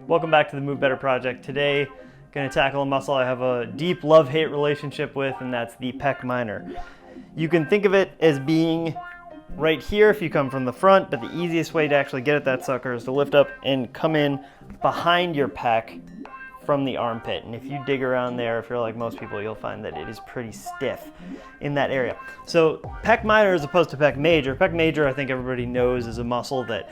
Welcome back to the Move Better Project. Today, going to tackle a muscle I have a deep love-hate relationship with, and that's the pec minor. You can think of it as being right here if you come from the front, but the easiest way to actually get at that sucker is to lift up and come in behind your pec from the armpit. And if you dig around there, if you're like most people, you'll find that it is pretty stiff in that area. So pec minor as opposed to pec major. Pec major, I think everybody knows, is a muscle that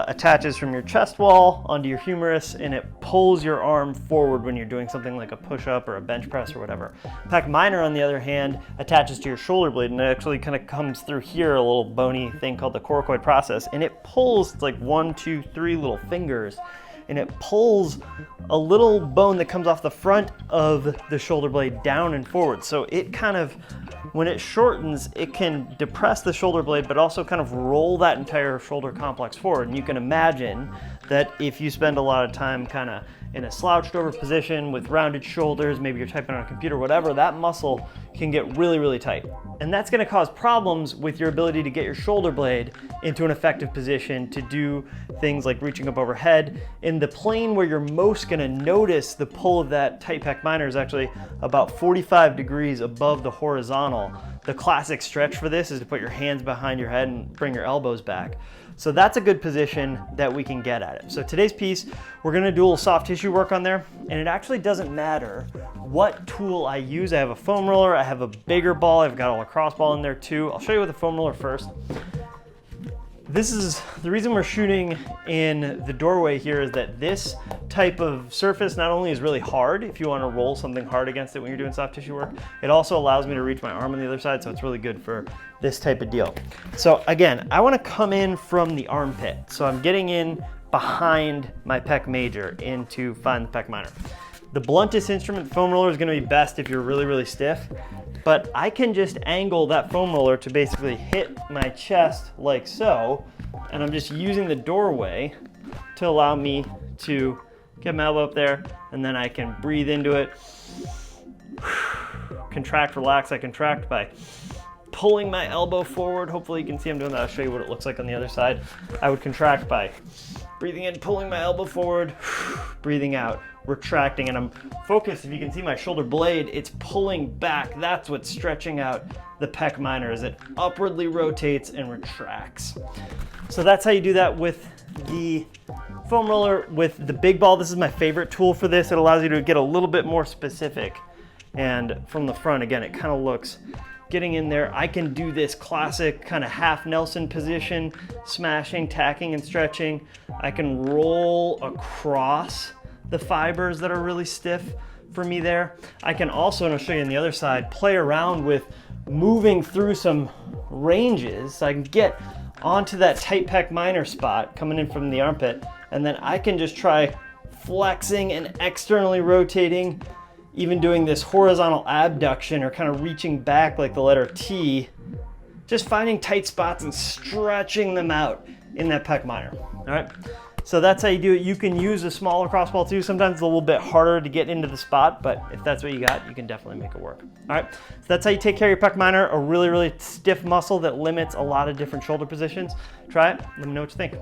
attaches from your chest wall onto your humerus, and it pulls your arm forward when you're doing something like a push-up or a bench press or whatever. Pec minor, on the other hand, attaches to your shoulder blade, and it actually kind of comes through here, a little bony thing called the coracoid process, and it pulls like 1, 2, 3 little fingers, and it pulls a little bone that comes off the front of the shoulder blade down and forward. So it kind of, when it shortens, it can depress the shoulder blade, but also kind of roll that entire shoulder complex forward. And you can imagine that if you spend a lot of time kind of in a slouched over position with rounded shoulders, maybe you're typing on a computer, whatever, that muscle can get really, really tight. And that's gonna cause problems with your ability to get your shoulder blade into an effective position to do things like reaching up overhead. In the plane where you're most gonna notice the pull of that tight pec minor is actually about 45 degrees above the horizontal. The classic stretch for this is to put your hands behind your head and bring your elbows back. So that's a good position that we can get at it. So today's piece, we're gonna do a little soft tissue work on there, and it actually doesn't matter what tool I use. I have a foam roller, I have a bigger ball, I've got a lacrosse ball in there too. I'll show you with the foam roller first. This is the reason we're shooting in the doorway here, is that this type of surface not only is really hard if you want to roll something hard against it when you're doing soft tissue work, it also allows me to reach my arm on the other side, so it's really good for this type of deal. So again, I want to come in from the armpit. So I'm getting in behind my pec major in to find the pec minor. The bluntest instrument, foam roller, is going to be best if you're really, really stiff. But I can just angle that foam roller to basically hit my chest like so, and I'm just using the doorway to allow me to get my elbow up there, and then I can breathe into it. Contract, relax. I contract by pulling my elbow forward. Hopefully you can see I'm doing that. I'll show you what it looks like on the other side. I would contract by breathing in, pulling my elbow forward, breathing out, retracting, and I'm focused. If you can see my shoulder blade, it's pulling back. That's what's stretching out the pec minor, as it upwardly rotates and retracts. So that's how you do that with the foam roller. With the big ball, this is my favorite tool for this. It allows you to get a little bit more specific. And from the front, again, it kind of looks, getting in there, I can do this classic kind of half Nelson position, smashing, tacking, and stretching. I can roll across the fibers that are really stiff for me there. I can also, and I'll show you on the other side, play around with moving through some ranges. So I can get onto that tight pec minor spot coming in from the armpit, and then I can just try flexing and externally rotating, even doing this horizontal abduction or kind of reaching back like the letter T, just finding tight spots and stretching them out in that pec minor. All right. So that's how you do it. You can use a smaller crossball too. Sometimes it's a little bit harder to get into the spot, but if that's what you got, you can definitely make it work. All right, so that's how you take care of your pec minor, a really, really stiff muscle that limits a lot of different shoulder positions. Try it, let me know what you think.